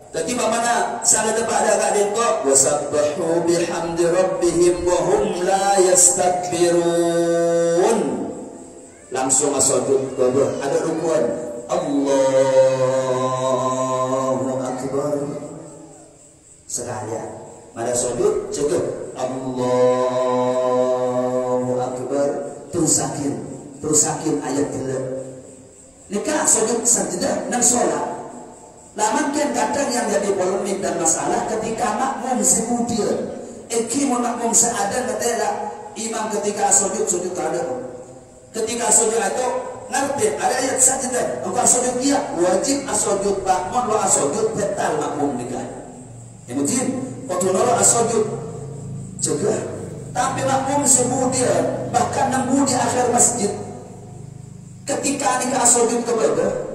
Tapi mana salah dapat ada kat dia wasabbahu bihamdi rabbihim wa hum la yastakbirun. Langsung sujud ada rukun. Allahu akbar. Sekalian pada sujud cukup Allahu akbar terusakin ayat itu. Nikah sujud sajadah dan solat. Lama kan kadang yang jadi polemik dan masalah ketika makmum semudian. Makmum seadan katanya imam ketika sujud ada. Ketika sujud itu ngerti ada ayat sajadah. Engkau sujud dia wajib asujud makmum wa asujud betal makmum nikah. Kemudian waktu nolak asujud juga. Tapi makmum semudian bahkan nemu di akhir masjid. Ketika nikah asujud kepada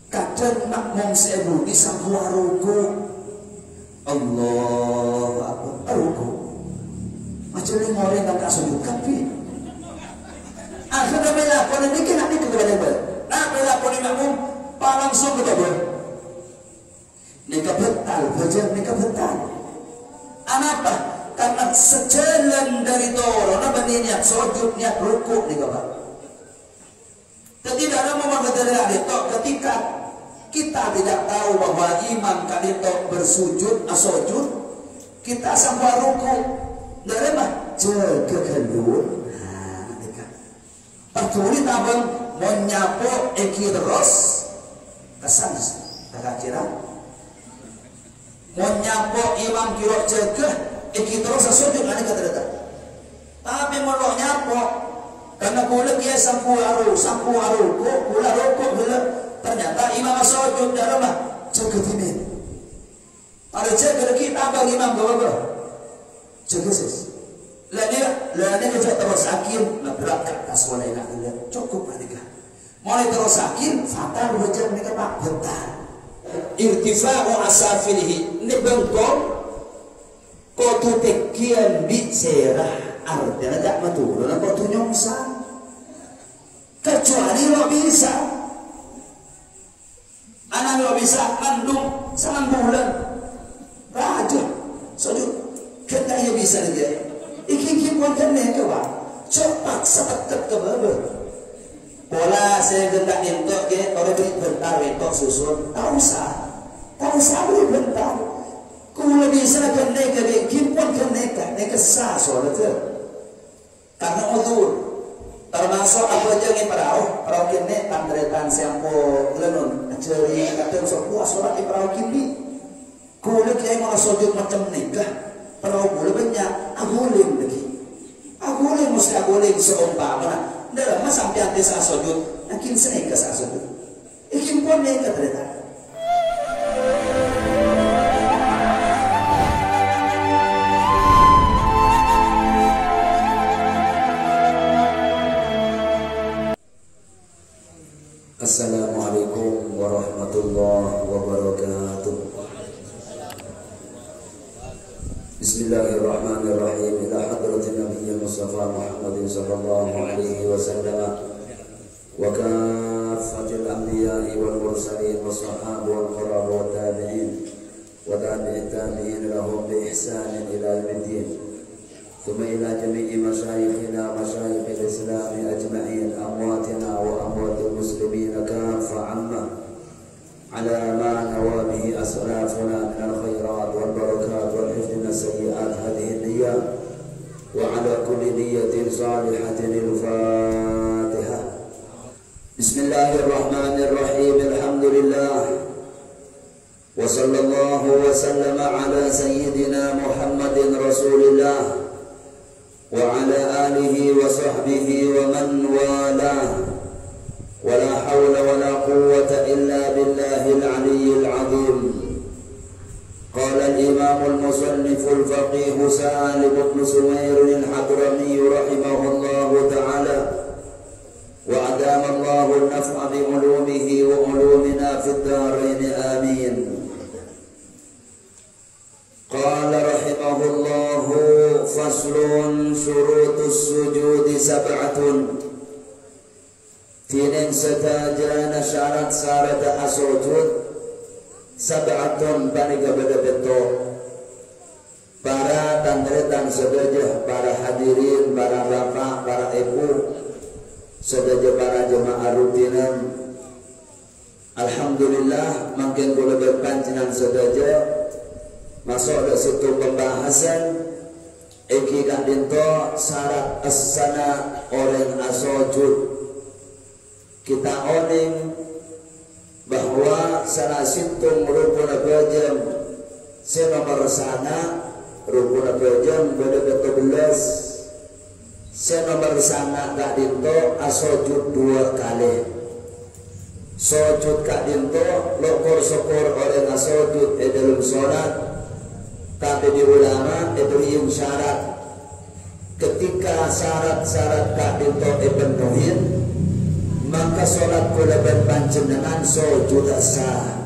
kadang makmum sebu di sanggup ruku Allah Akbar ruku macam ni orang yang tak sujud tapi akhirnya bela pun ini kena di kepada bela pun makmum langsung kepada nikah betal baca nikah betal apa karena sejalan dari toro nak niat sujud niat ruku nikah betal. Jadi dalam memahami itu ketika kita tidak tahu bahwa imam kadito bersujud asujud kita sampai ruku dari mah jaga kendul patuli tabang menyapo terus kesan tak kira menyapo imam kira jaga terus asujud ada kata tapi mau nyapo karena kula kia sampu aru kula rokok bila ternyata imam sujud dalam jaga timin ada jaga kita bagi imam bawa jaga sis lani kerja terus akin berat kat atas walai nak cukup mereka mulai terus akin fatal wajah mereka pak betul irtifa'u asafilihi ini bengkong kotu tekian biserah artinya tak betul dan kau tu nyongsa kecuali lo bisa anak lo bisa mandung sama bulan raja sujud kena ia bisa dia ikin pun kena ke bawah cepat sepetet ke bawah pola saya gendak entok ke orang beri bentar entok susun tak usah beri bentar kula bisa kena ke ikin pun kena sah soal itu karena uzur termasuk apa aja yang perahu kini tandretan siampo lenun ceri kata sebuah solat di perahu kini kulit yang mau sujud macam nikah perahu boleh banyak aguling lagi aguling mesti aguling seumpama dalam masa sampai anti saat sujud nakin senikah saat sujud ikin pun nikah ternyata. Assalamualaikum warahmatullahi wabarakatuh. Bismillahirrahmanirrahim. Ila hadratin Nabiy Mustafa Muhammadin sallallahu alaihi wasallam wa kaffatil anbiya'i wal mursalin was sahabati wal qurra wat tabi'in wa tabi'it tabi'in lahum bi ihsanin ila yaumiddin. ثم إلى جميع مشايخنا مشايخ الإسلام أجمعين أمواتنا وأموات المسلمين كافة عامة على ما نوى به أسلافنا من الخيرات والبركات والحفظ من السيئات هذه النية وعلى كل نية صالحة الفاتحة. بسم الله الرحمن الرحيم. الحمد لله وصلى الله وسلم على سيدنا محمد رسول الله وعلى آله وصحبه ومن والاه ولا حول ولا قوة إلا بالله العلي العظيم. قال الإمام المصنف الفقيه سالم بن سمير الحضرمي رحمه الله تعالى وأدام الله النفع بعلومه وعلومنا في الدارين آمين. قال رحمه الله فصل شروط السجود سبعة. Tinin setajana syarat-syarat asujud sab'atun panika beda beto para tandretan sedaja, para hadirin, para bapak, para ibu, sedaja para jemaah rutinan. Alhamdulillah makin kula berpancenan sedaja masuk ke situ pembahasan iki kak dinto syarat as-sana orang asojud. Kita oning bahwa salah situng rukun abajam senomor sana rukun abajam beda-beda senomor sana kak dinto asojud 2 kali. Sujud kak dinto lokor sokor orang asojud dalam sholat, tapi di ulama itu yang syarat ketika syarat-syarat kak dinto penuhin maka sholat kula berpanjenengan sujud sah.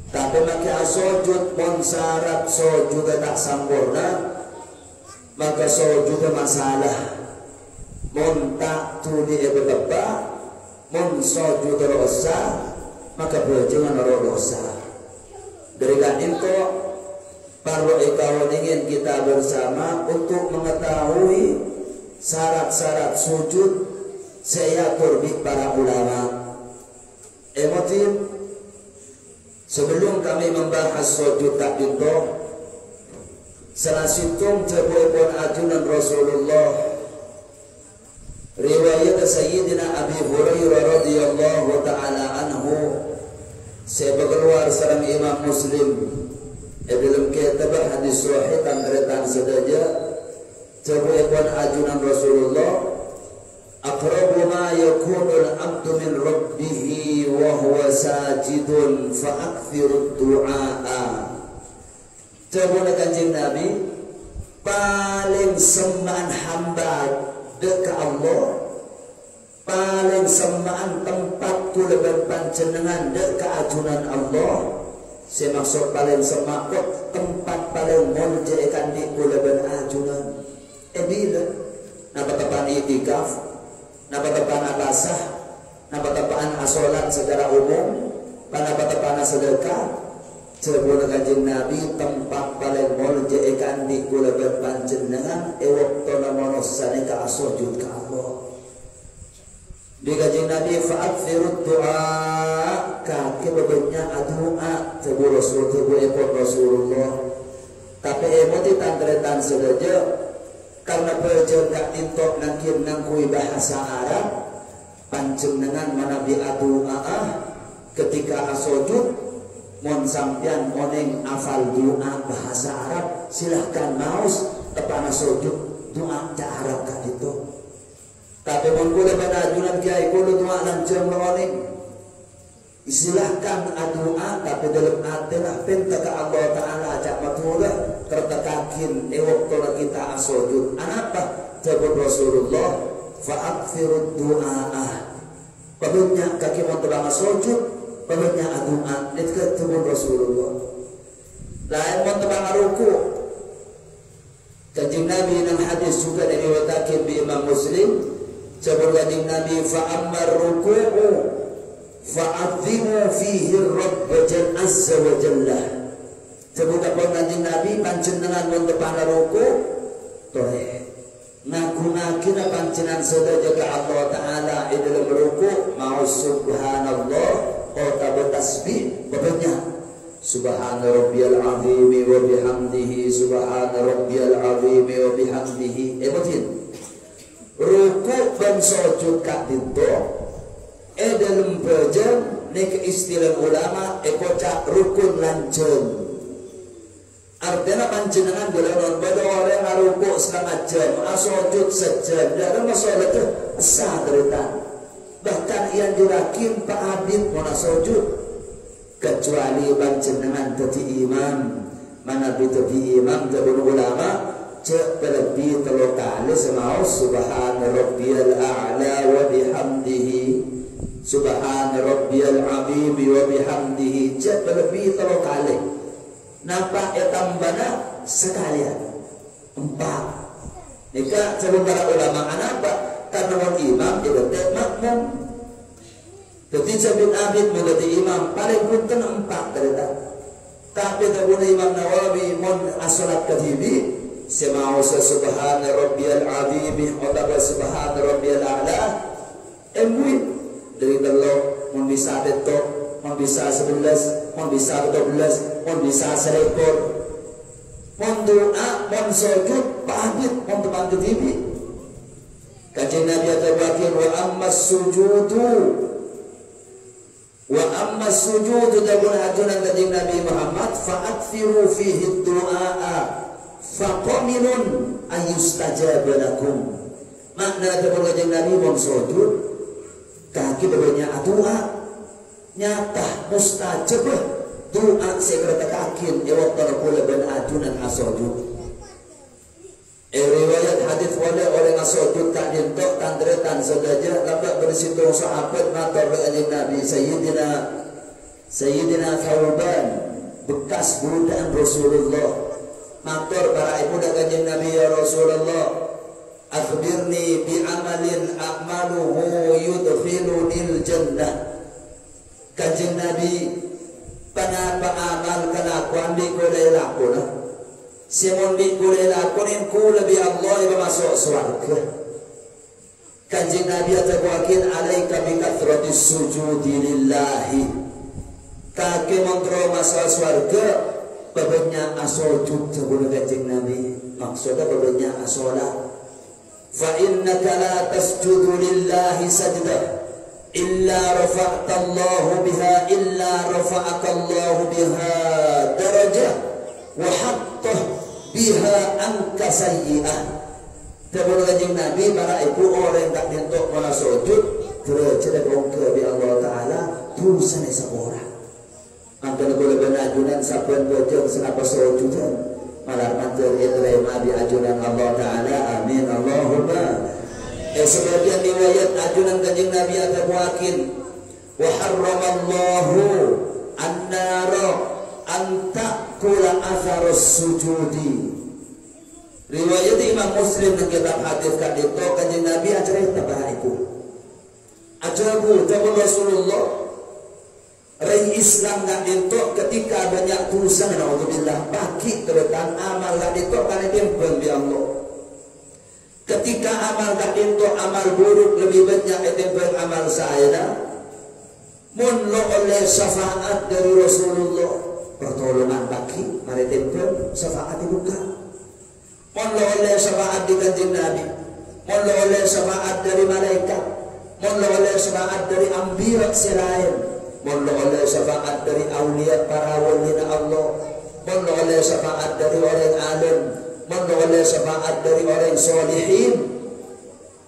Tapi maka sujud pun syarat sujud tak sempurna maka sujud masalah. Mun tak tuli ebeba, mun sujud dosa maka berjangan dosa. Dari kan itu perlu ikawan ingin kita bersama untuk mengetahui syarat-syarat sujud. Saya turbik para ulama. Emotif sebelum kami membahas sujud tak itu, salah situng terbuat ajunan Rasulullah riwayat Sayyidina Abi Hurairah radhiyallahu taala anhu sebagai salam Imam Muslim dalam kitab hadis sahih tangretan sedaja terbuat ajunan Rasulullah aqrabu ma yakunul abdu min rabbih wa huwa sajidun fa akthirud du'a. Terbuat kanjeng Nabi paling sembaan hamba dekat Allah, paling sembaan tempat kula berpanjenengan dekat ajunan Allah. Saya maksud paling semakut tempat paling monjekan di kula berajunan. Bila napa tepan itikaf, napa tepan abasah, napa tepan asolat secara umum, napa tepan sedekah. Sebelum kanjeng Nabi tempat paling monjekan di kula berpanjenengan waktu namono sanika sujud ka Allah. Di kanjeng Nabi fa'akthirud du'a kaki bebenya doa tebu Rasul tebu ekor Rasulullah. Tapi emoti tantretan sedaja karena berjaga intok nangkin nangkui bahasa Arab panjenengan manabi doa ketika asujud. Mon sampian moning afal doa bahasa Arab silahkan maus tepana sujud doa ca Arab ka itu. Tapi mon kula banajunan kiai kula doa lancem moning silahkan doa tapi dalam atilah pinta ka Allah taala cak matulah tertekakin waktu kita asujud. Apa sebut Rasulullah fa'akthirud du'a. Pabutnya kaki mon tebang asujud pabutnya doa dekat tubuh Rasulullah. Lain mon tebang ruku. Kanjeng Nabi nang hadis juga diriwayatkan bi Imam Muslim sebut kanjeng Nabi fa ammar ruku'u fa'adhimu fihi Rabb azza wa jalla. Sebut apa kanjeng Nabi panjenengan mon tebang ruku toleh ngaku-ngakina panjenengan sedaja ke Allah taala di dalam ruku mau subhanallah kota bertasbih babnya subhana rabbiyal azim wa bihamdihi subhana rabbiyal azim wa bihamdihi. Emotin ruku dan sujud ka dinto dalam belajar nek istilah ulama kocak rukun lanceng. Artinya panjenengan gelanon pada orang ngaruku setengah jam asujud sejam dan masalah itu sadretan. Bahkan yang dirakin Pak Habib mau sujud kecuali panjenengan tadi imam mana tadi imam tadi ulama cek lebih telu kali semau subhana rabbiyal a'la wa bihamdihi subhana rabbiyal azim wa bihamdihi cek lebih telu kali. Napa tambana sekalian 4. Nika sebelum para ulama kenapa? Karena orang imam tidak makmum. Jadi sebelum abid menjadi imam paling punten 4 dari Tapi tabuna Imam Nawawi mon asalat katibi semau subhana rabbiyal azim atau subhana rabbiyal a'la emui dari Allah mon bisa detok, mon bisa 11, mon bisa 12, mon bisa 1 mon doa, mon sujud pamit mon teman ketibi. Kajian Nabi atabakin wa amma sujudu tabun ajunan kajian Nabi Muhammad fa'akthiru fihi du'a faqaminun ayustajab lakum. Makna tabun kajian Nabi mon sujud kaki bebannya doa nyata mustajab doa sekreta kakin ewak talakula ben ajunan asujud. Riwayat hadis wala orang asujud tak dintok tandretan sedaja lapak bersitung sahabat matur kanjeng Nabi Sayyidina Thawban bekas budak Rasulullah matur para ibu dak kanjeng Nabi ya Rasulullah akhbirni bi amalin a'maluhu yudkhilunil jannah. Kanjeng Nabi panapa amal kelakuan di kulai lakuna Simon bin Kulela kunin ku lebih Allah yang masuk surga. Kanjeng Nabi atabakin alaika bi kathratis sujudi lillahi. Kake mantro masuk surga babanya asujud sebelum kanjeng Nabi. Maksudnya babanya asolat. Fa innaka la tasjudu lillahi sajdah illa rafa'ta Allah biha illa rafa'aka Allah biha darajah wa hatta biha angka sayyi'ah. Tabun kanjeng Nabi para ibu orang tak dientok mana sujud derajat bongke bi Allah Taala tulisan seorang. Angka boleh benajunan saben bojong senapa sujudan malar mantul terima di ajunan Allah Taala. Amin Allahumma. Sebagian riwayat ajunan kanjeng Nabi ada muakin wa harramallahu an-nara anta kula atharus sujudi. Riwayat Imam Muslim dan kitab hadis kadito kanjeng Nabi acara tabaiku. Ajabu tabun Rasulullah rai Islam kadito ketika banyak tulisan naudzubillah baki teretan amal kadito kana tempel di Allah. Ketika amal kadito amal buruk lebih banyak tempel amal saya mun lo oleh syafaat dari Rasulullah pertolongan baki mari tempel syafaat dibuka. Mon lo oleh syafaat di kanjeng Nabi, mon lo oleh syafaat dari malaikat, mon lo oleh syafaat dari anbiya selain, mon lo oleh syafaat dari aulia para wali Allah, mon lo oleh syafaat dari orang alim, mon lo oleh syafaat dari orang solihin.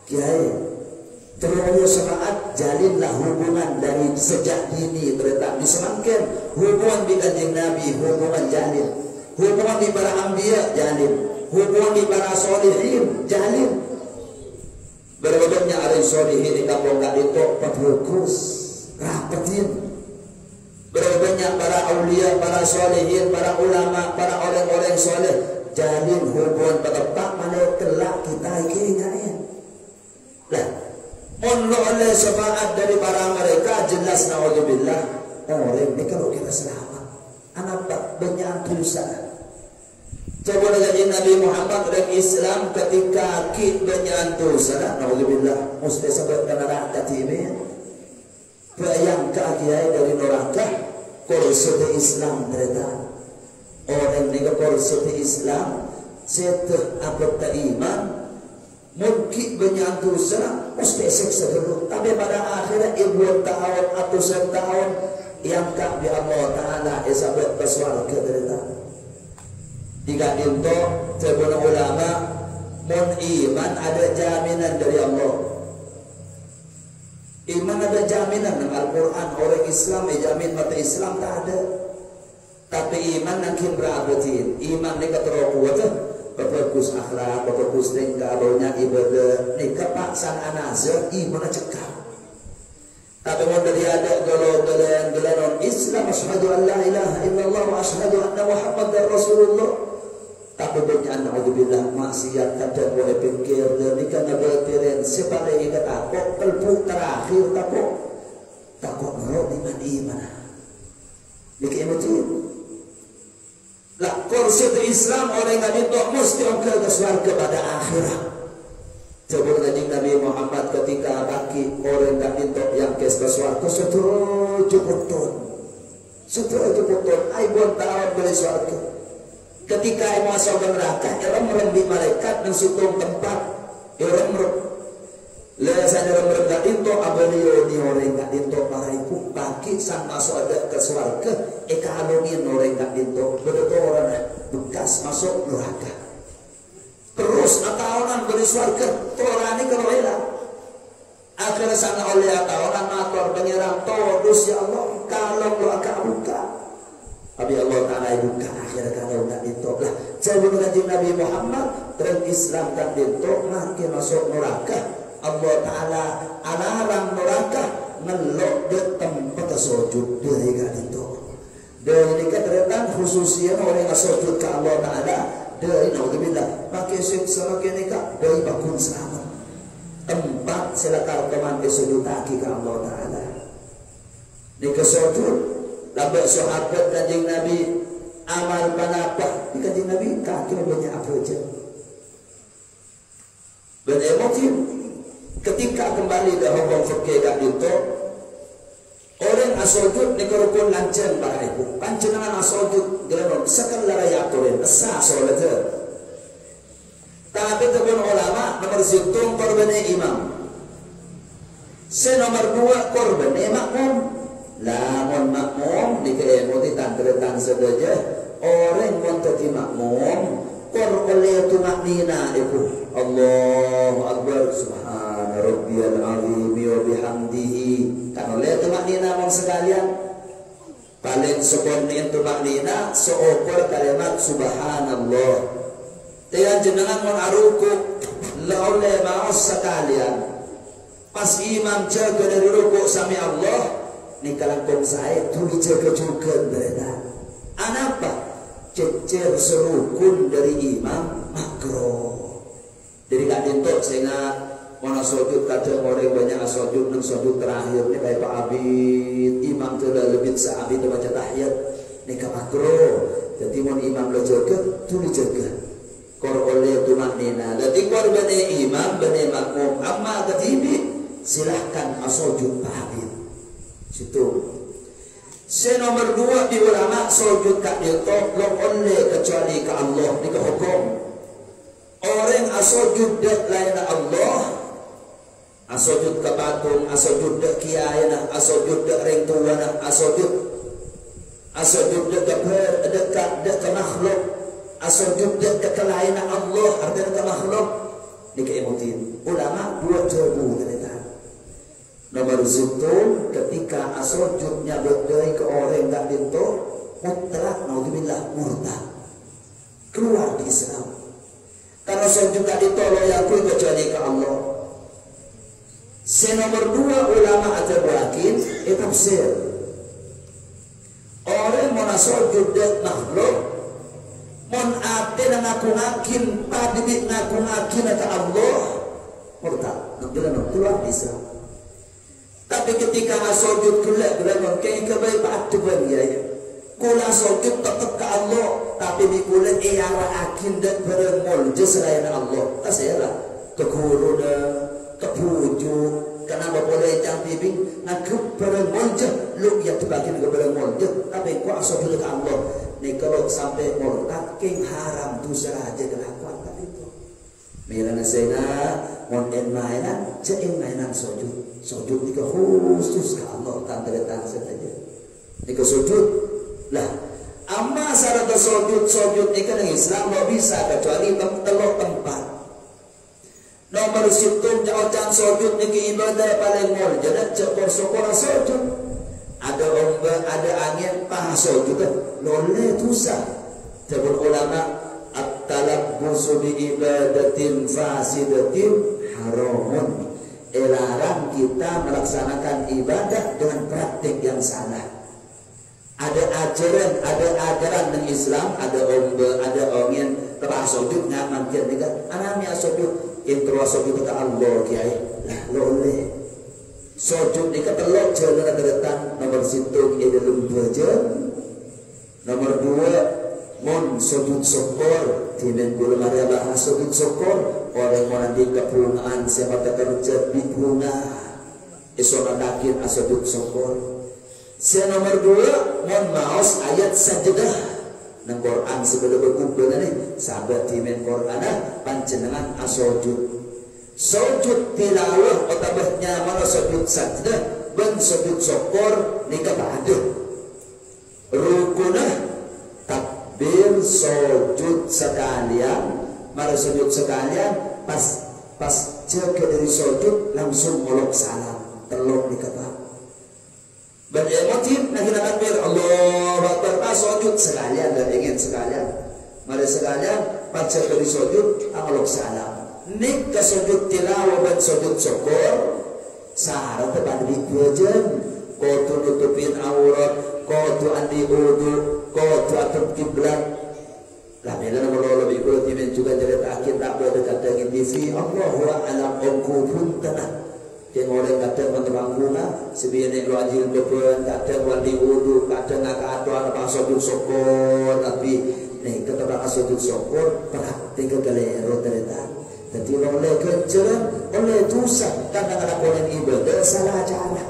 Kiai terus syafaat jalinlah hubungan dari sejak dini terletak disemangkan hubungan di kanjeng Nabi, hubungan jalin, hubungan di para anbiya jalin, hubungan di para solihin jalin. Berbedanya ada solihin di kampung kadito bagus rapetin. Berbedanya para aulia, para solihin, para ulama, para orang-orang soleh jalin hubungan petepak mana kelak kita ingatnya. Lah mohon oleh syafaat dari para mereka jelas naudzubillah orang ini kalau kita selamat anak tak banyak dosa. Coba dengan Nabi Muhammad dan Islam ketika kita banyak dosa naudzubillah mesti sebab neraka ini bayangkan kiai dari neraka kursus Islam ternyata orang ini kursus Islam setelah abad iman mungkin banyak dosa mesti seksa dulu tapi pada akhirnya ribuan tahun ratusan tahun yang kak bi Allah Ta'ala isabet bersuara ke derita tiga dinto terbuna ulama mun iman ada jaminan dari Allah. Iman ada jaminan dalam Al-Quran. Orang Islam jamin mata Islam tak ada, tapi iman nakin berabatin iman ni kata kuat bagus akhlak, bagus tingkah, banyak ibadah. Ni kepaksan anazir iman cekal. Tapi mau dari ada gelan Islam, asyhadu an la ilaha illallah wa asyhadu anna Muhammadar Rasulullah. Tapi banyak naudzubillah maksiat kadang boleh pikir demikian bertiren sepale ingat takut pelpuk terakhir takut ngerok iman. Dikit emosi. Lah kursi Islam orang nggak itu mesti ke surga pada akhirat. Coba Kanjeng Nabi Muhammad ketika bagi orang nggak itu yang ke surga setuju betul. Setuju betul. Aibon tahun beli surga. Ketika mau masuk ke neraka, orang merembi malaikat dan situng tempat orang lesan orang merendah itu abeliau ni orang nggak itu paraiku bagi sang masuk ada ke surga. Kalungin orang nggak itu betul orang bekas masuk neraka. Terus atahunan beri surga torani kalau hilang. Akhirnya sana oleh atahunan matur penyerang terus ya Allah kalau neraka buka. Tapi Allah Ta'ala buka akhirnya kalau nggak itu lah. Jauh Kanjeng Nabi Muhammad terus Islam kan itu makin masuk neraka. Allah Ta'ala alarang neraka ngelok di tempat sujud dari kan itu. Dan ini kan khususnya orang yang sujud ke Allah Ta'ala dari naudzubillah pakai siksa pakai nikah dari bakun selamat tempat silakan teman sujud kaki ke Allah Ta'ala nikah sujud labak sahabat Kanjeng Nabi amal panapa di Kanjeng Nabi kaki banyak apa aja beremotif ketika kembali ke hukum fikih kat itu orang asojud ni kerukun lancang para ibu pancenangan asojud gelar sekal raya aturin asa solat tapi kebun ulama nomor situng korban imam nomor 2 korban makmum lamun makmum ni keemoti tantretan sedaja orang montati makmum kor oleh tu maknina ibu Allahu Akbar subhana rabbiyal azim wa bihamdihi kan oleh tu maknina mon sekalian paling sekonin tu maknina seokor kalimat subhanallah tiang jenengan mon aruku la oleh maos sekalian pas imam jaga dari ruku sami Allah ni kalangkong saya tuli jaga juga berada anapa cecer serukun dari imam makro dari kadintok sehingga mana sujud kadang orang banyak sujud nang sujud terakhir ni baik Pak Abid imam tu dah lebih seabid baca tahiyat ni ka makro jadi mon imam lo jaga tu dijaga kor oleh tu maknina jadi kor bane imam bane makmum amma katibi silahkan sujud Pak Abid situ. Nomor 2 di ulama sujud kat itu lo oleh kecuali ke Allah ni ke hukum. Orang asujud dak lain Allah, asujud ke patung, asujud dak kiai nak, asujud dak orang tua nak, asujud dak ke makhluk, asujud dak ke lain Allah, artinya ke makhluk ni ke emotin. Ulama 2 jawabu kata. Nomor situ ketika asojudnya berdiri ke orang tak itu mutlak naudzubillah murtad keluar di Islam karena sujud tak ditolong yang kui kecuali ke Allah. Nomor 2 ulama ada berakin tafsir orang mau sujud dek makhluk mon ate dan ngaku-ngakin padibik ngaku-ngakin ke Allah murtad naudzubillah keluar di Islam. Tapi ketika sujud kelak gerangan kain kebaik patuan ya. Kula sujud tetap ke Allah, tapi di kula iara akin dak beremol je selain Allah. Tasayalah ke guru dah, ke pujuk, kenapa boleh jang bimbing nak beremol je, lu ya terbagi ke beremol je. Tapi ku sujud ke Allah. Ni kalau sampai murtad king haram tu saja kelakuan tadi itu. Mirana sena mon mainan, je mainan sujud. Sujud ni khusus ke Allah tanda-tanda saja. Ni sujud lah. Amma syarat sujud ni kan Islam tak bisa kecuali telok tempat. Nomor situ jauh-jauh sujud ni ibadah paling mul. Jadi syukur sujud. Ada ombak, ada angin, paha sujud kan. Loleh susah. Jabul ulama at-talabbusu bi ibadatin fasidatin haramun. Larang kita melaksanakan ibadah dengan praktik yang salah. Ada ajaran dengan Islam, ada ombe, ada angin, telah sujud nyaman dia dekat. Anami sujud, intro sujud ke Allah kiai. Lah boleh. Sujud dekat telok jalan deretan nomor situ ide lembaja. Nomor 2 mon sujud syukur timen gula Maria bahas sujud syukur orang mau nanti kepungaan siapa kerja di punga isona dakin sujud syukur. Saya nomor 2 mon maos ayat sajadah nang Quran sebelum berkumpul nih sahabat timen Quran panjenengan asujud sujud tilawah otabahnya mana sujud sajadah ben sujud syukur nikah ba'da rukunah takbir sujud sekalian mara sujud sekalian pas jaga dari sujud langsung molok salam telok nikah ben emotif nak kita takbir Allahu Akbar pas sujud sekalian dan ingin sekalian mara sekalian pas jaga dari sujud molok salam nik ke sujud tilawah dan sujud syukur syarat pada bikin kau nutupin aurat kau andi wudu kau atau kiblat lah bila nama lebih kuat timen juga cerita akhir tak boleh dekat dengan TV Allahu a'lam pun tanah yang orang kata menterangkuna sebenarnya lu ajil beban kata andi wudu kata nak atau apa sujud syukur tapi nih ketika sujud syukur praktik kegalero ternyata. Jadi oleh kejaran, oleh dosa, kadang-kadang oleh ibadah salah cara.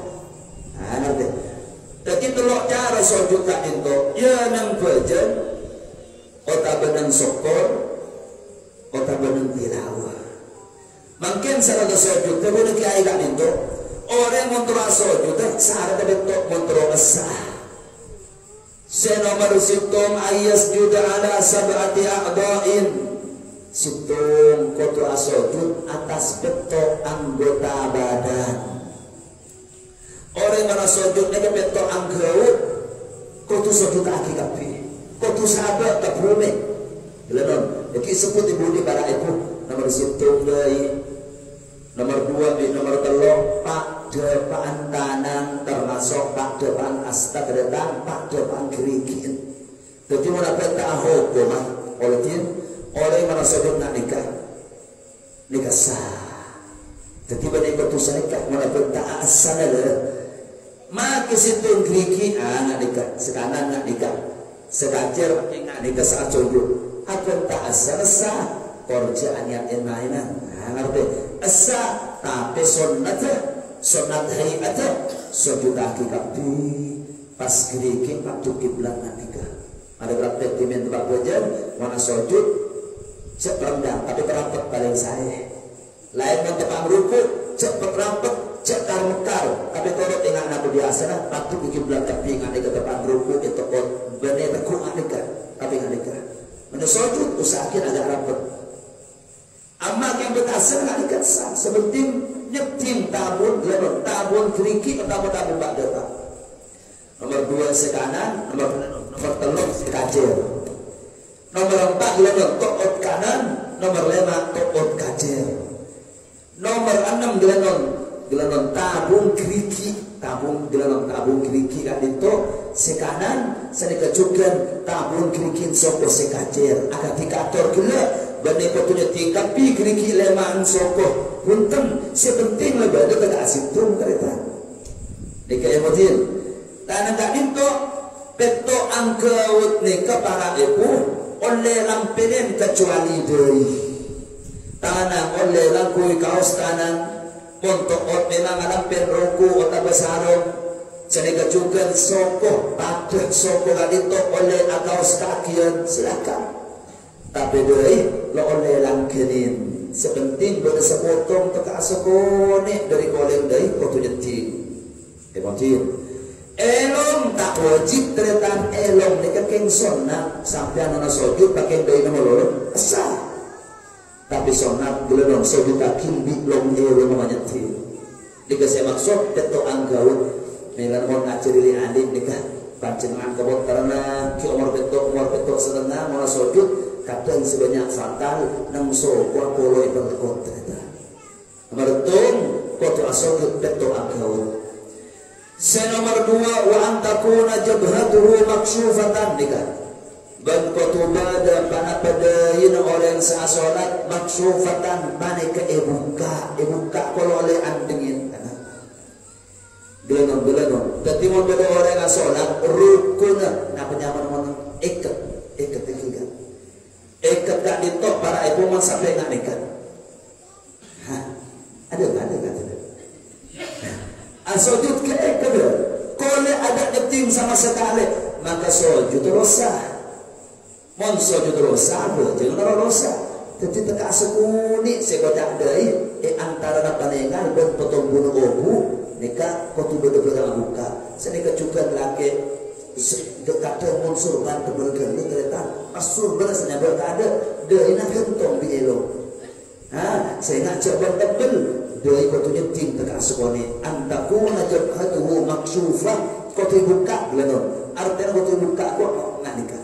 Nanti. Jadi telok cara sujud tak itu, ya nang bajan, otak benang syukur, otak benang tilawah. Mungkin salah sujud, tapi nak kiai tak itu, orang montra sujud, salah betul montra asah. Senomor situm ayas juda ala sab'ati a'da'in. Situng kotu asojud atas betok anggota badan. Orang mana sojud nega betok anggota kotu sojud kaki kapi kotu sahabat tak berumeh lenon jadi sebut ibu di para ibu nomor situng dari nomor 2 di nomor 3 pak depan kanan termasuk pak depan asta kedatang pak depan kirikin jadi mana betok hukum oleh tim orang yang mana sujud nak nikah sah. Jadi pada ikut tusan nikah mana pun tak asal ada. Maka situ geriki nak nikah sekanan nak nikah sekacer nak nikah saat sujud. Akan tak asal sah kerjaan yang mainan. Ngerti? Asal tapi sunat hayat sujud kaki kapi pas geriki waktu kiblat nak nikah. Ada praktek di tempat wajan mana sujud cek rendang tapi terampet paling saya lain mentepang ruku cek terampet cek karmekar tapi turut ingat nabi biasa lah waktu bikin belakang ingat ke depan ruku itu kot bener teku anika tapi anika menusujud usahakan agak rapat amak yang bertasar anika sah sebenting nyetim tabun tabun keriki atau tabun bak depan nomor 2 sekanan nomor 3 sekajir nomor 4 gelandang tokot kanan, nomor 5 tokot kajel, nomor 6 gelandang tabung keriki, tabung keriki kan itu sekanan, sedikit juga tabung keriki soko sekajer, agak dikator gila, bani petunya tingkat pi keriki leman soko, punten sepenting lebih ada tak asitung kereta, dikaya mobil, tanah tak itu peto angkut nika para ibu. Oleh lampirin kecuali dari tanah oleh langkui kaos tanah untuk memang lampir roku atau besarong jadi juga soko pada soko itu oleh kaos kakian silakan tapi dari lo oleh langkirin sepenting boleh sepotong teka sekone dari koleng dari kotu jentik emotif elong tak wajib teretan elong dekat keng sonat sampai anak sujud pakai dari nomor loro asal tapi sonat gelombang sujud kaki bitlong elong namanya ti dikasih maksud teto anggaut melan mau ngajari adik nikah pancengan kebot karena ki umur betok senengah mau sujud kadang sebanyak santal nang sokwa polo itu lekot ternyata nomor tung kotu asal betok anggaut. Nomor 2 wa antakuna jabhatuhu maksyufatan nikah dan kotubada panapadayin oleh sa salat maksyufatan bani ke ibuka kalau oleh andengin gelanong dadi mon beda orang salat rukun na penyaman mon ikat sampai nak nikah. Ada. Sujud ke kada. Kalau ada nyeting sama sekali, maka sujud dosa. Mon sujud dosa, jangan dosa. Jadi teka sekuni sekotak dai antara panengan dan potong bunuh obu nikah kotu bener-bener buka. Senika juga laki dekat mon surban tebergen ni terletak asur berasnya berkada dai nak gentong bielo. Saya nak coba tebel dai kotu nyeting teka sekuni antakuna jabhatuhu maksufah kotu buka lenon. Artinya kotu buka kok nak nikah.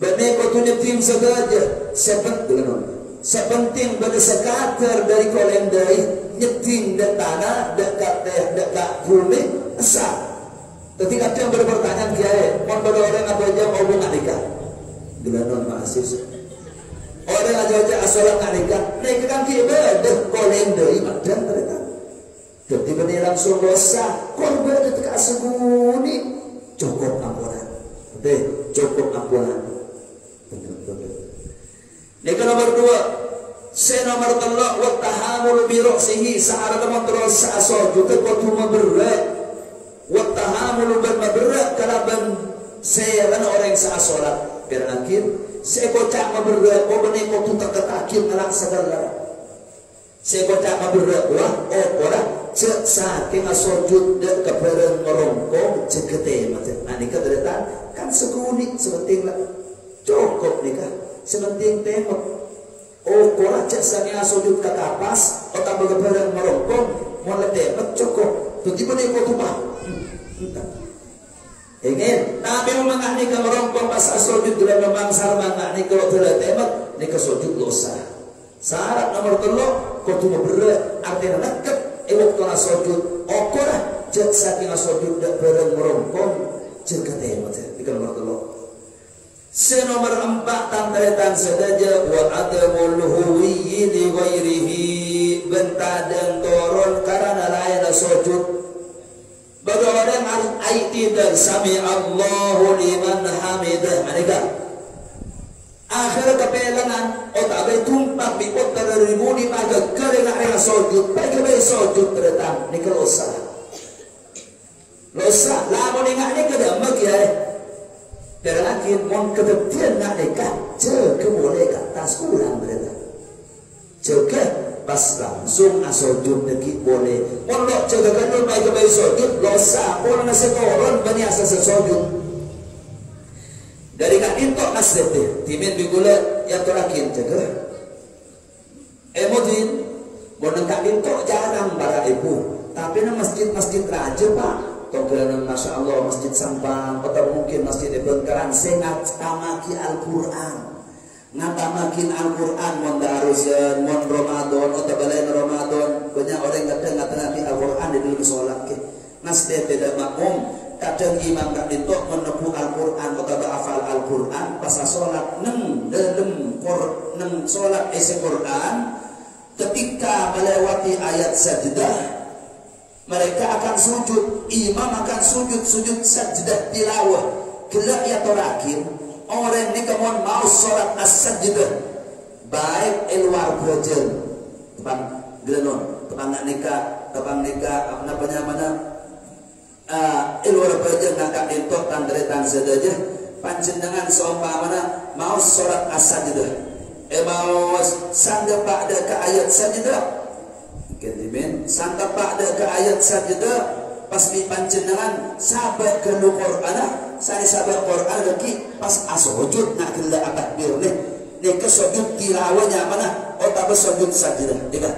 Bene kotu nyeting saja sebab lenon. Sepenting pada sekater dari kolendai nyeting dan tanah dekat bumi sah. Ketika dia berpertanyaan kiai, mau pada orang apa aja mau nak nikah, gelanon mahasiswa. Orang aja asolat nak nikah, mereka kan kiai beda kolendai macam mereka. Jadi benih langsung dosa, korban dekat seguni cukup ampunan, cukup ampunan. Nikah nomor 2, nomor 3 wa tahamul bi ra'sihi sa'ara terus sa'asujud qatu mabarrat wa tahamul bil mabarrat kalaban seran orang sa'asolat berakhir sekocak mabarrat ko bani ko tutak takil alang sagala sekocak mabarrat wa ora cek saking asujud de kebareng merongkong cekete macam nikah deretan kan sekuni sepenting lah cukup nikah sementing tembok. Kolah cek saknya sujud ke kapas, otak bergebarang merongkong, mau tembok cukup. Tiba-tiba dia kau tumpah. Ingin, tapi memang ni ke merongkong pas sujud bila memang sarman ni kalau tidak tembok, ni ke sujud dosa. Syarat nomor 3, kau tumpah berat, artinya dekat. Waktu nak sujud, kolah cek saknya sujud bergebarang merongkong, cek ke tembok. Ini nomor 3. Nomor 4 tantretan sedaja wa adamul huwiyyi li ghairihi bentadan turun karena lain sujud bagi orang harus aitidan sami Allahu liman hamidah mereka akhir kepelangan otak bay tumpak bi otak ribuni maka kering nak sujud bagi bay sujud teretang ni kelosa lamun ingat ni kada magi terakhir mon kedetian nak nikah je boleh kat atas ulang mereka je pas langsung asujud deki boleh mon lo je kadul baik ke baik sujud dosa pun nasi koron bani asas sujud dari kat intok nasdete timin bigula yang terakhir je emodin mon kat intok jarang para ibu tapi na masjid raja pak tongkelanan Masya Allah masjid Sampang atau mungkin masjid Bengkaran sengat tamaki Al-Quran ngatamakin Al-Quran mon darusan mon Ramadan atau balain Ramadan banyak orang kadang ngatamakin Al-Quran di dalam sholat ke nasdeh tidak makmum kadang imam gak ditok menepu Al-Quran atau hafal Al-Quran pas sholat neng sholat isi Quran ketika melewati ayat sajdah mereka akan sujud, imam akan sujud sajdah tilawah. Kelak ya terakhir, orang ni kemon mau solat as-sajdah, baik luar bojen, tepang gelenon, tepang nikah, apa namanya, luar bojen ngangkat intok tandretan sedajah, panjenengan seumpamana mau solat as-sajdah, mau sanggup pada ke ayat sajdah. Kedimen sangka pada ke ayat sajdah pas di panjenengan sahabat ke Quran sari sahabat Quran lagi pas asujud nak kela takbir ni ke sujud tilawahnya mana otak bersujud sajdah dikah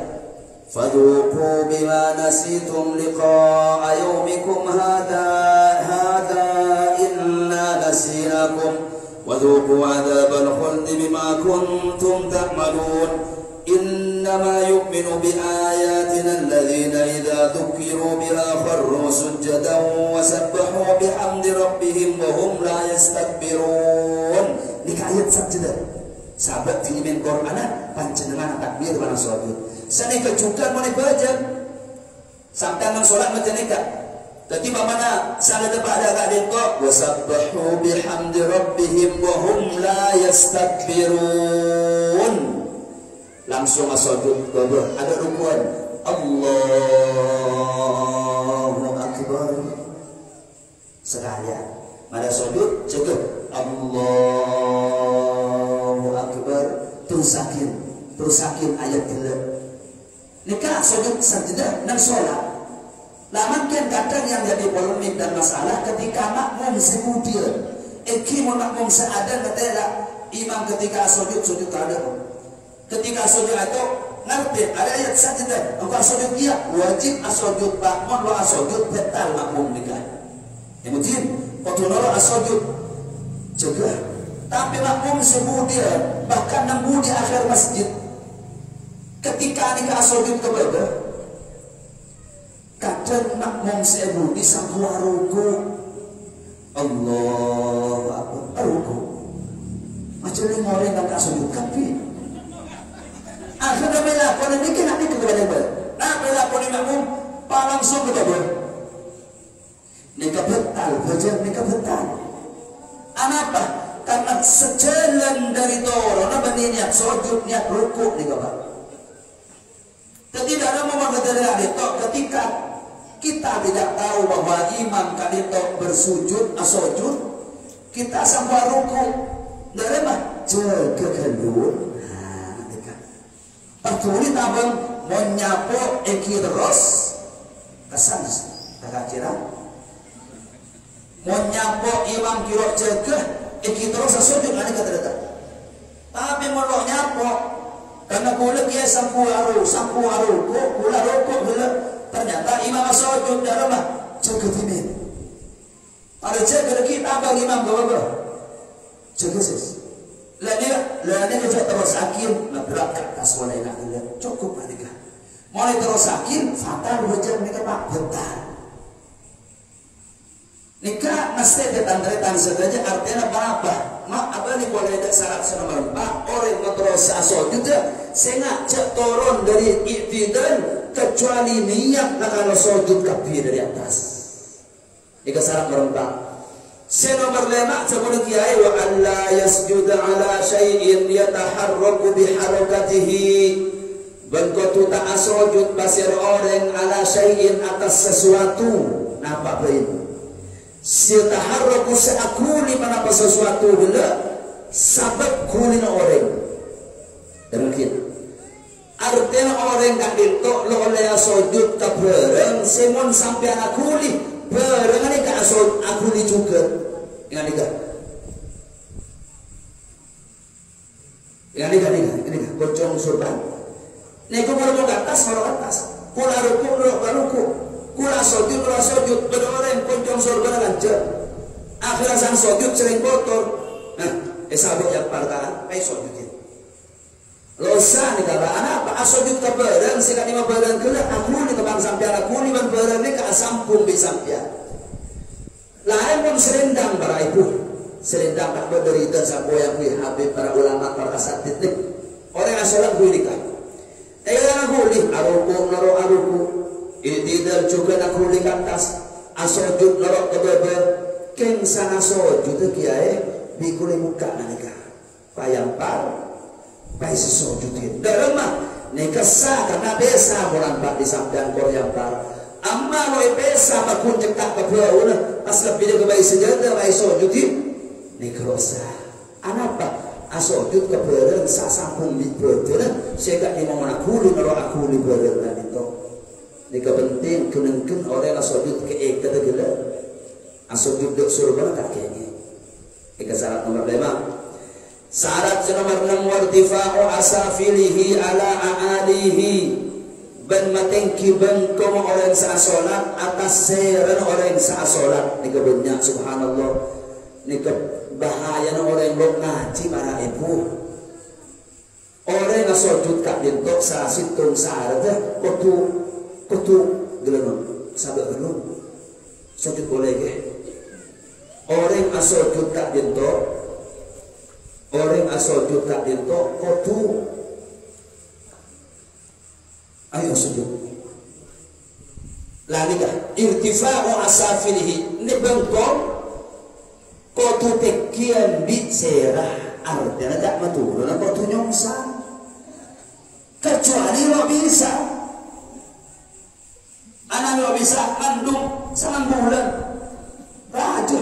fadhuqu bima nasitum liqa'a yawmikum hadha inna nasinakum wadhuqu adhabal khuldi bima kuntum ta'malun إنما يؤمن بآياتنا الذين إذا ذكروا بها خروا سجدا وسبحوا بحمد ربهم وهم لا يستكبرون. Ini ayat sajdah. Sahabat dilimin Quran panjenengan takbir pada sujud. Sanika juga mau baca. Sampai nang salat macam ni kak. Jadi mana salat pada kak dito wasabbahu bihamdi rabbihim wa hum la yastakbirun. langsung sujud gabah ada rukun Allahu Akbar sekalian pada sujud juga Allahu Akbar terusakin ayat gila nikah sujud sajadah dan sholat. Laman kan kadang yang jadi polemik dan masalah ketika makmum semudian ikimun makmum seadan katanya imam ketika sujud ada ketika sujud itu ngerti ada ayat sajadah engkau sujud dia wajib asujud makmum lo asujud betal makmum nikah kemudian kotono asujud juga tapi makmum semudian bahkan nemu di akhir masjid ketika nikah asujud kepada kadang makmum sebu di sangkuah ruku Allah Akbar ruku macam ni orang tak sujud kapi akhirnya melakon ini kena ni kepada dia nak melakon ini makmum langsung ke bawah nikah betal baca nikah betal apa karena sejalan dari orang apa niat sujud niat ruku nikah betal tidak ada memang ketika kita tidak tahu bahwa imam kalito bersujud asujud kita sampai ruku dari mah jaga keluar pertuli tabang menyapo eki terus kesan tak kira menyapo imam kiro jaga eki terus asujud ada kata datang tapi mau nyapo karena kulit dia sampu aru kula rokok ternyata imam sujud dalam jaga timin ada jaga kita abang imam gak jaga sis lani kerja terus akin berat ke atas walai nak cukup mereka mulai terus akin fatal wajah mereka pak bentar nikah mesti ditandai saja artinya apa apa ni boleh ada syarat senomor pak orang terus asujud sehingga turun dari i'tidal kecuali niat kalau sujud kaki dari atas. Ini syarat merempak. Senomor 5 sebelum kiai wa alla yasjuda ala syai'in yataharraku biharakatihi. Bengkotu tak sujud pasir orang ala syai'in atas sesuatu. Nampak begitu. Yataharraku seakuli mana sesuatu bila sabab kulina orang. Demikian. Artinya orang tak ditok lo oleh sujud ke bareng semon sampai anak kuli bareng ni ke asujud akuli juga ingat ini pocong surban ni ko mau ke atas kula ruku kula sujud berorang pocong surban aja akhirnya sang sujud sering kotor sabuk yang partaan ai sujud losa ni kata anak apa asujud ke barang sikat lima barang kena aku ni ke bang sampai aku ni bang barang ni ke asampung di sampai lain pun serendang para ibu serendang tak berderita sampai yang kui habib para ulama para asatid orang yang sholat kui nikah aku ni aruku itidal juga aku ni atas asujud narok ke barang keng sana sujud kiai bikuli muka nikah payang par baik sesujudin dalam mah nikah sah karena besa merampak di sampean koryam par amma lo besa makun cekak ke bawah pas lebih dia baik sejadah baik sujudin nikah sah anak pak asujud ke bawah sah sampung di bawah sehingga ni mau nakuli naro akuli bawah dan itu nikah penting kenengken orang asujud ke ekta gila asujud dek surban kakeknya nikah syarat nomor 5 syarat nomor 6 wartifa'u asafilihi ala a'alihi ban matengki bengkong orang sa solat atas seran orang sa solat ni kebenyak subhanallah ni bahaya orang lo ngaji para ibu orang nga sujud kak dintok sa situng sa arada kutu geleno sabar dulu sujud boleh ke orang nga sujud kak dintok orang asujud tak dintok kotu ayo sujud lagi dah irtifa'u asafilihi ni bengkong kotu tekian bit serah artinya tak maturun kotu nyongsang kecuali lo bisa anak lo bisa mandung sama bulan raja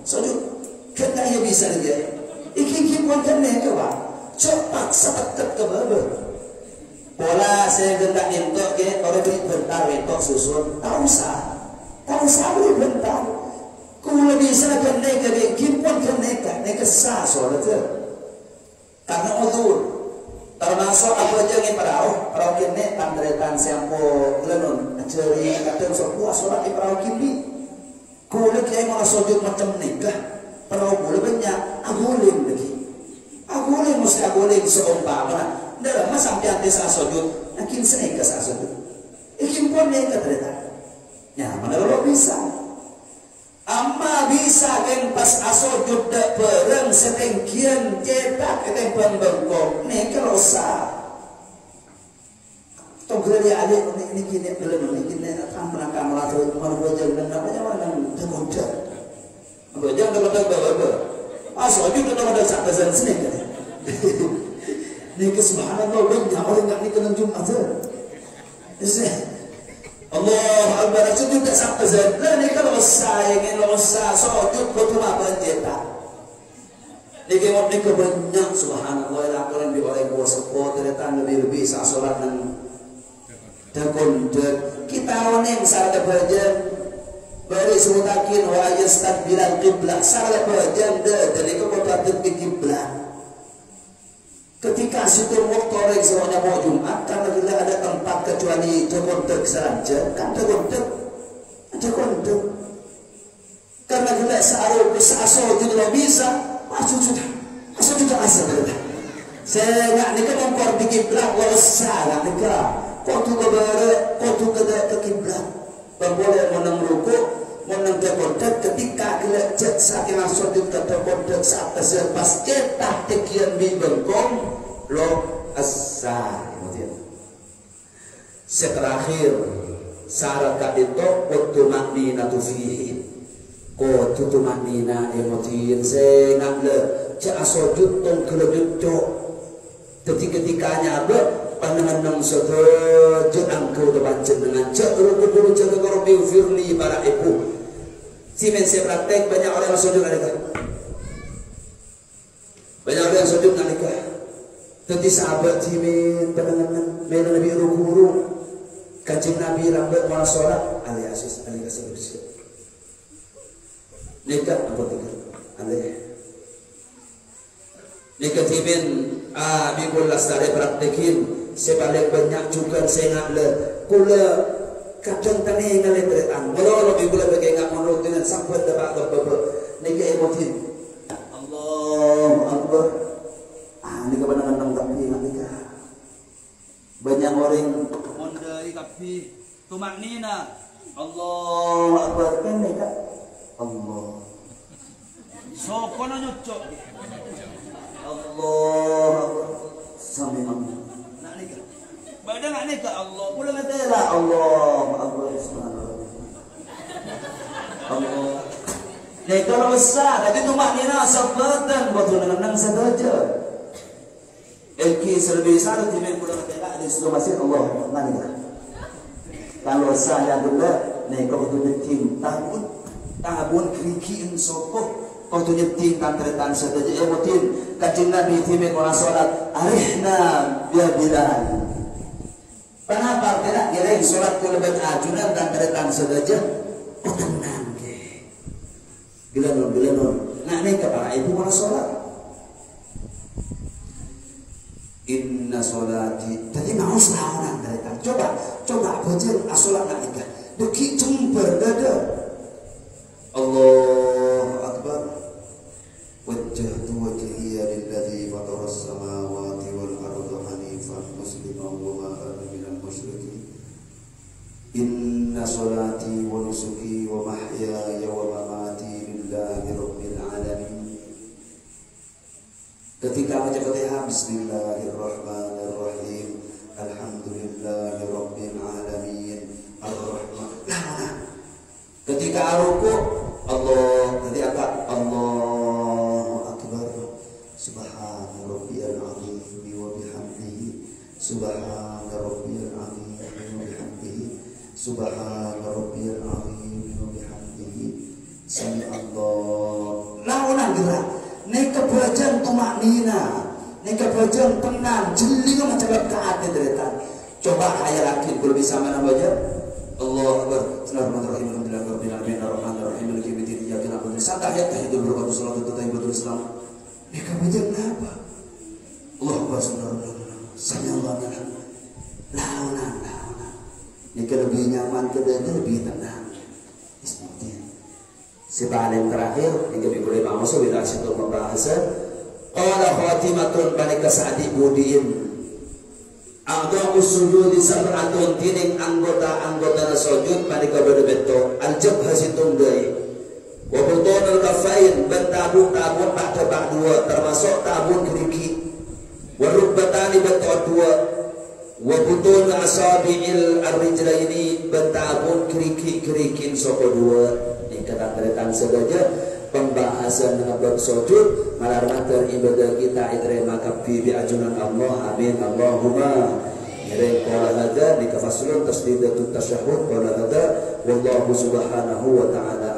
sujud kena ia bisa dia iki pun kena ke ba cepat sepetet ke bebe pola saya gendak entok ke orang beri bentar entok susun tak usah beri bentar ku lebih sana kena ke iki pun kena ke sah solat karena uzur termasuk apa aja yang perahu kini tandretan siampo lenun ceri kata sok puas solat di perahu kini kulit yang mau sujud macam nikah perahu boleh banyak aguling lagi aguling mesti aguling seumpama dalam masa sampai anti saat sujud yakin senikah saat sujud ikin pun nikah ternyata ya mana lo bisa amma bisa kan pas asujud dak pereng setengkian cetak keteng pembengkok nikah lo sah togre ada ini kini belum ini kini akan melangkah melatih manusia dan namanya mana tergoda jangan tergoda bawa asujud dan ada satu zat sini kan nikah subhanallah banyak orang nggak nikah dengan Jumat Allah Akbar sujud tak satu zat lah nikah lo sah ingin lo sah sujud betul apa cetak nikah banyak subhanallah lakukan di orang kuasa sepuluh ternyata lebih saat sholat dan kita oning salah bagian bari semutakin wa yastaqbilal qiblah salah bagian dari kota kiblat ketika situ waktu semuanya mau Jumat karena tidak ada tempat kecuali kontek saja kan kontek karena tidak searah tidak bisa masuk sudah asal saya nggak nikah mengkor di kiblat walau salah nikah kotu ke kiblat boleh menang ruku menang ke kontak ketika kita saking langsung ke kontak saat pas cetak tekian bengkong lo asar seterakhir syarat itu waktu maknina tu fihi kotu tu maknina emotin saya ngambil cak sujud tong kelejut ketikanya apa pandangan nang setuju angkau terbancet dengan cakru firli para ibu simen saya praktek banyak orang yang sujud nalika tentu sahabat simen pandangan mena nabi ruku kancing nabi lambat mana sholat aliasis alias nikah apa tiga nikah simen bikul lastari praktekin sebalik banyak juga saya ngambil kula kadang tani ngalih beretan walau lebih kula bagai nggak menurut dengan sampai dapat nikah emotin Allah Akbar nikah pandangan kapi nikah banyak orang mondai kapi tumak nina Allah Akbar kan nikah Allah sokono nyocok Allah Akbar sampai mana badan nak nikah Allah pulang kata lah Allah Akbar Allah nikah lo besar tapi tu maknanya sabatan betul dengan saja elki serbi besar timen pulang kata lah di seluruh masjid Allah nikah kalau saya juga nikah betul nyetim tahun krikiin sokoh kau tu nyetim kanteretan saja emotin kajing Nabi timen orang sholat arihna biar bilan kenapa tidak kira sholat ku lebih ajunan dan teretan saja tenang ke bila non nak nikah para ibu mana sholat inna sholati jadi mau selawanan teretan coba baca sholat nak nikah deki cember dada Allah Akbar wajjahtu wajhiya lilladzi fatara as-samawati wal arda hanifan musliman wa ma ana minal musyrikin inna salati wa nusuki wa mahyaya wa mamati lillahi rabbil alamin ketika baca Fatihah bismillahirrahmanirrahim alhamdulillahi rabbil alamin ar-rahman ketika ruku Allah nanti akan Allahu Akbar subhana rabbiyal azim wa bihamdihi Subhana rabbiyal azim wa bihamdihi. Subhana rabbiyal azim wa bihamdihi. Sami Allah. Lawan gerak. Nek kebajan tumaknina. Nek kebajan tenang, jeli macam taat deretan. Coba hayal yakin kalau bisa mana baca. Allahu Akbar. Bismillahirrahmanirrahim. Alhamdulillahirabbil alamin arrahmanir rahim maliki yaumiddin. Iyyaka na'budu wa iyyaka nasta'in. Tahiyyatul barakatuh salatu tayyibatul islam. Nek kebajan apa? Allahu Akbar. Sami Allah alhamdulillah. Lawan. Nek lebih nyaman kedua lebih tenang. Bismillah. Sebaliknya terakhir yang kami boleh masuk bila situ pembahasan. Qala khatimatun bani kasadi budin. A'dha'u sujudi sab'atun tining anggota sujud bani kabada beto. Al-jabha situng deui. Wa butunul kafain ban tabung ba'da dua termasuk tabung keriki. Wa rukbatani beto dua. Wa butun asabi'il ar-rijlaini ban tabung keriki-kerikin soko dua. Kata-kata saja pembahasan bab sujud malarmater ibadah kita diterima kabeh bi ajunan Allah amin Allahumma Ngiring qala hadza di kafaslun tasdidatut tasyahhud qala hadza wallahu subhanahu wa ta'ala